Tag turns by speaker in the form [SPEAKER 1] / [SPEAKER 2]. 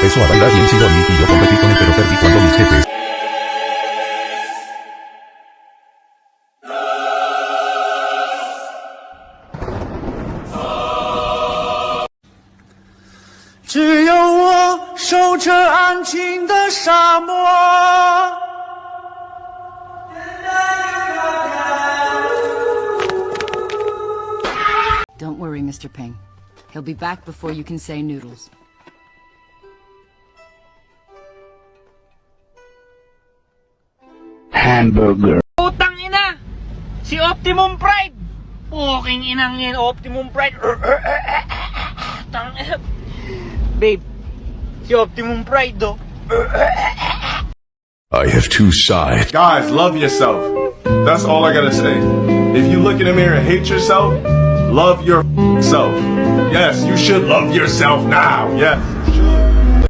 [SPEAKER 1] Eso a bailar bien chido y yo competí con él pero perdí cuando mis jefes.
[SPEAKER 2] Don't worry, Mr. Ping. He'll be back before you can say noodles.
[SPEAKER 3] Hamburger.
[SPEAKER 4] Putang ina! Si Optimum Pride! Puking inang yan, Optimum Pride. Tang ina. Babe, si Optimum Pride do.
[SPEAKER 1] I have two sides.
[SPEAKER 5] Guys, love yourself. That's all I gotta say. If you look in the mirror and hate yourself, love yourself. Yes, you should love yourself now. Yes.